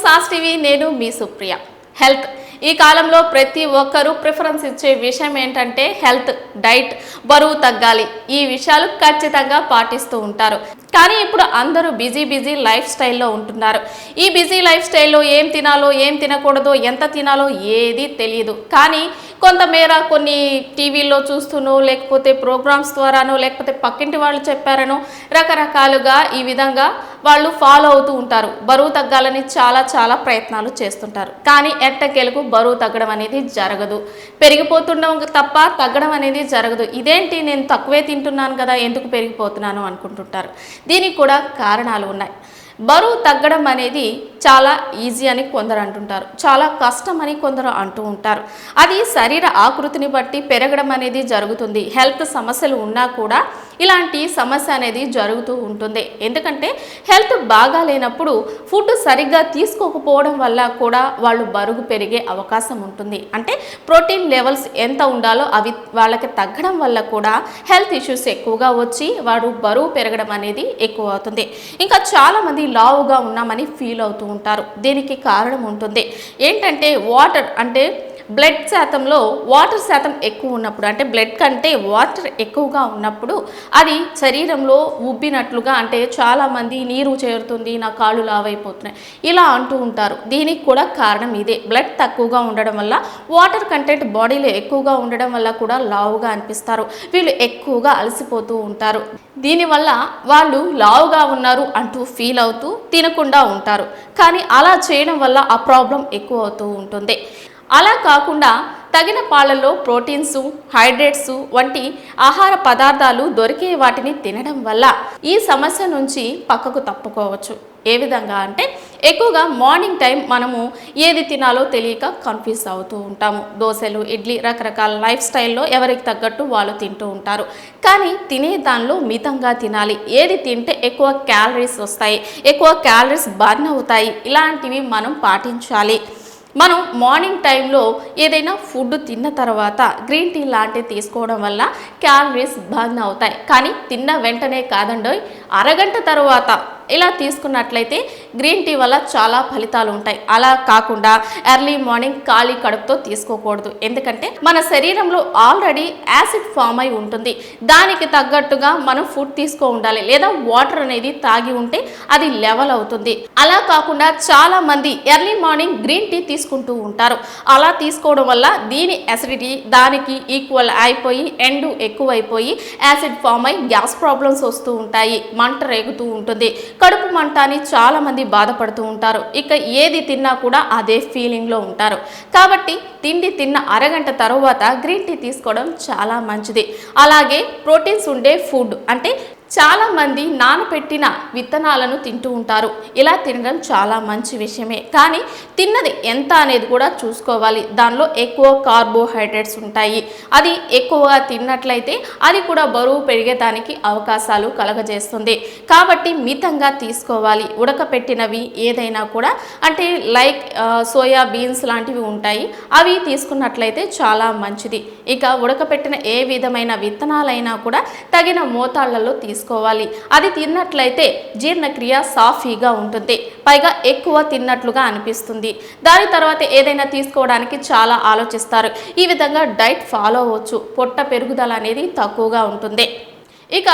Sauce TV నేను మీ Supriya. Health ఈ కాలంలో ప్రతి ఒక్కరూ ప్రిఫరెన్స్ ఇచ్చే విషయం ఏంటంటే హెల్త్, డైట్, బరువు తగ్గాలి. ఈ విషయాలు ఖచ్చితంగా పాటిస్తూ ఉంటారు. కానీ ఇప్పుడు అందరూ బిజీ లైఫ్ స్టైల్లో ఉంటున్నారు. ఈ బిజీ లైఫ్ స్టైల్లో ఏం తినాలో, ఏం తినకూడదో, ఎంత తినాలో ఏది తెలియదు. కానీ కొంతమేర కొన్ని టీవీల్లో చూస్తూనో, లేకపోతే ప్రోగ్రామ్స్ ద్వారానో, లేకపోతే పక్కింటి వాళ్ళు చెప్పారనో రకరకాలుగా ఈ విధంగా వాళ్ళు ఫాలో అవుతూ ఉంటారు. బరువు తగ్గాలని చాలా ప్రయత్నాలు చేస్తుంటారు. కానీ ఎట్టకేలకు బరువు తగ్గడం అనేది జరగదు. పెరిగిపోతుండడం తప్ప తగ్గడం అనేది జరగదు. ఇదేంటి, నేను తక్కువే తింటున్నాను కదా, ఎందుకు పెరిగిపోతున్నాను అనుకుంటుంటారు. దీనికి కూడా కారణాలు ఉన్నాయి. బరువు తగ్గడం అనేది చాలా ఈజీ అని కొందరు అంటుంటారు, చాలా కష్టం అని కొందరు అంటూ ఉంటారు. అది శరీర ఆకృతిని బట్టి పెరగడం అనేది జరుగుతుంది. హెల్త్ సమస్యలు ఉన్నా కూడా ఇలాంటి సమస్య అనేది జరుగుతూ ఉంటుంది. ఎందుకంటే హెల్త్ బాగా లేనప్పుడు ఫుడ్ సరిగ్గా తీసుకోకపోవడం వల్ల కూడా వాళ్ళు బరువు పెరిగే అవకాశం ఉంటుంది. అంటే ప్రోటీన్ లెవెల్స్ ఎంత ఉండాలో అవి వాళ్ళకి తగ్గడం వల్ల కూడా హెల్త్ ఇష్యూస్ ఎక్కువగా వచ్చి వాడు బరువు పెరగడం అనేది ఎక్కువ అవుతుంది. ఇంకా చాలామంది లావుగా ఉన్నామని ఫీల్ అవుతూ ఉంటారు. దీనికి కారణం ఉంటుంది. ఏంటంటే వాటర్, అంటే బ్లడ్ శాతంలో వాటర్ శాతం ఎక్కువ ఉన్నప్పుడు, అంటే బ్లడ్ కంటే వాటర్ ఎక్కువగా ఉన్నప్పుడు అది శరీరంలో ఉబ్బినట్లుగా, అంటే చాలామంది నీరు చేరుతుంది, నా కాళ్ళు లావైపోతున్నాయి ఇలా అంటూ ఉంటారు. దీనికి కూడా కారణం ఇదే. బ్లడ్ తక్కువగా ఉండడం వల్ల, వాటర్ కంటెంట్ బాడీలో ఎక్కువగా ఉండడం వల్ల కూడా లావుగా అనిపిస్తారు. వీళ్ళు ఎక్కువగా అలసిపోతూ ఉంటారు. దీనివల్ల వాళ్ళు లావుగా ఉన్నారు అంటూ ఫీల్ అవుతూ తినకుండా ఉంటారు. కానీ అలా చేయడం వల్ల ఆ ప్రాబ్లం ఎక్కువ అవుతూ ఉంటుంది. అలా కాకుండా తగిన పాలల్లో ప్రోటీన్స్, హైడ్రేట్స్ వంటి ఆహార పదార్థాలు దొరికే వాటిని తినడం వల్ల ఈ సమస్య నుంచి పక్కకు తప్పుకోవచ్చు. ఏ విధంగా అంటే ఎక్కువగా మార్నింగ్ టైం మనము ఏది తినాలో తెలియక కన్ఫ్యూజ్ అవుతూ ఉంటాము. దోశలు, ఇడ్లీ, రకరకాల లైఫ్ స్టైల్లో ఎవరికి తగ్గట్టు వాళ్ళు తింటూ ఉంటారు. కానీ తినే దానిలో మితంగా తినాలి. ఏది తింటే ఎక్కువ క్యాలరీస్ వస్తాయి, ఎక్కువ క్యాలరీస్ బర్న్ అవుతాయి, ఇలాంటివి మనం పాటించాలి. మనం మార్నింగ్ టైంలో ఏదైనా ఫుడ్ తిన్న తర్వాత గ్రీన్ టీ లాంటివి తీసుకోవడం వల్ల క్యాలరీస్ బర్న్ అవుతాయి. కానీ తిన్న వెంటనే కాదండి, అరగంట తర్వాత ఇలా తీసుకున్నట్లయితే గ్రీన్ టీ వల్ల చాలా ఫలితాలు ఉంటాయి. అలా కాకుండా ఎర్లీ మార్నింగ్ ఖాళీ కడుపుతో తీసుకోకూడదు. ఎందుకంటే మన శరీరంలో ఆల్రెడీ యాసిడ్ ఫామ్ అయి ఉంటుంది. దానికి తగ్గట్టుగా మనం ఫుడ్ తీసుకో ఉండాలి, లేదా వాటర్ అనేది తాగి ఉంటే అది లెవెల్ అవుతుంది. అలా కాకుండా చాలా మంది ఎర్లీ మార్నింగ్ గ్రీన్ టీ తీసుకుంటూ ఉంటారు. అలా తీసుకోవడం వల్ల దీని అసిడిటీ దానికి ఈక్వల్ అయిపోయి ఎండు ఎక్కువైపోయి యాసిడ్ ఫామ్ అయి గ్యాస్ ప్రాబ్లమ్స్ వస్తూ ఉంటాయి, మంట రేగుతూ ఉంటుంది, కడుపు మంట అని చాలా మంది బాధపడుతూ ఉంటారు. ఇక ఏది తిన్నా కూడా అదే ఫీలింగ్లో ఉంటారు. కాబట్టి తిండి తిన్న అరగంట తర్వాత గ్రీన్ టీ తీసుకోవడం చాలా మంచిది. అలాగే ప్రోటీన్స్ ఉండే ఫుడ్, అంటే చాలా మంది నానబెట్టిన విత్తనాలను తింటూ ఉంటారు. ఇలా తినడం చాలా మంచి విషయమే. కానీ తిన్నది ఎంత అనేది కూడా చూసుకోవాలి. దానిలో ఎక్కువ కార్బోహైడ్రేట్స్ ఉంటాయి. అది ఎక్కువగా తిన్నట్లయితే అది కూడా బరువు పెరిగేదానికి అవకాశాలు కలగజేస్తుంది. కాబట్టి మితంగా తీసుకోవాలి. ఉడకపెట్టినవి ఏదైనా కూడా, అంటే లైక్ సోయా బీన్స్ లాంటివి ఉంటాయి, అవి తీసుకున్నట్లయితే చాలా మంచిది. ఇక ఉడకపెట్టిన ఏ విధమైన విత్తనాలైనా కూడా తగిన మోతాళ్లలో తీసుకోవాలి. అది తిన్నట్లయితే జీర్ణక్రియ సాఫీగా ఉంటుంది, పైగా ఎక్కువ తిన్నట్లుగా అనిపిస్తుంది. దాని తర్వాత ఏదైనా తీసుకోవడానికి చాలా ఆలోచిస్తారు. ఈ విధంగా డైట్ ఫాలో అవ్వచ్చు. పొట్ట పెరుగుదల అనేది తక్కువగా ఉంటుంది. ఇక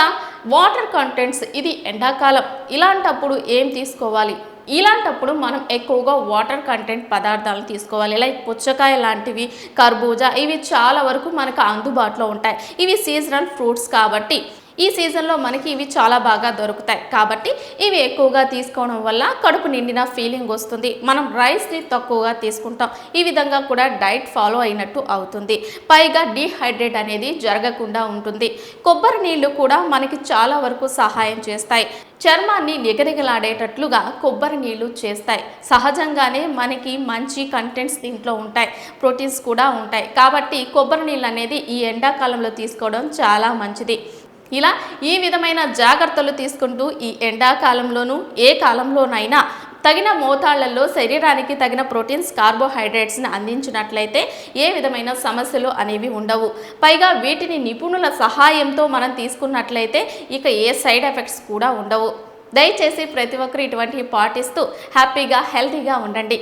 వాటర్ కంటెంట్స్, ఇది ఎండాకాలం. ఇలాంటప్పుడు ఏం తీసుకోవాలి? ఇలాంటప్పుడు మనం ఎక్కువగా వాటర్ కంటెంట్ పదార్థాలను తీసుకోవాలి. లైక్ పుచ్చకాయ లాంటివి, కర్బూజా, ఇవి చాలా వరకు మనకు అందుబాటులో ఉంటాయి. ఇవి సీజనల్ ఫ్రూట్స్ కాబట్టి ఈ సీజన్లో మనకి ఇవి చాలా బాగా దొరుకుతాయి. కాబట్టి ఇవి ఎక్కువగా తీసుకోవడం వల్ల కడుపు నిండిన ఫీలింగ్ వస్తుంది. మనం రైస్ని తక్కువగా తీసుకుంటాం. ఈ విధంగా కూడా డైట్ ఫాలో అయినట్టు అవుతుంది. పైగా డీహైడ్రేట్ అనేది జరగకుండా ఉంటుంది. కొబ్బరి నీళ్లు కూడా మనకి చాలా వరకు సహాయం చేస్తాయి. చర్మాన్ని నిగనిగలాడేటట్లుగా కొబ్బరి నీళ్లు చేస్తాయి. సహజంగానే మనకి మంచి కంటెంట్స్ దీంట్లో ఉంటాయి, ప్రోటీన్స్ కూడా ఉంటాయి. కాబట్టి కొబ్బరి నీళ్ళు అనేది ఈ ఎండాకాలంలో తీసుకోవడం చాలా మంచిది. ఇలా ఈ విధమైన జాగ్రత్తలు తీసుకుంటూ ఈ ఎండాకాలంలోనూ ఏ కాలంలోనైనా తగిన మోతాళ్లలో శరీరానికి తగిన ప్రోటీన్స్, కార్బోహైడ్రేట్స్ని అందించినట్లయితే ఏ విధమైన సమస్యలు అనేవి ఉండవు. పైగా వీటిని నిపుణుల సహాయంతో మనం తీసుకున్నట్లయితే ఇక ఏ సైడ్ ఎఫెక్ట్స్ కూడా ఉండవు. దయచేసి ప్రతి ఒక్కరు ఇటువంటివి పాటిస్తూ హ్యాపీగా హెల్తీగా ఉండండి.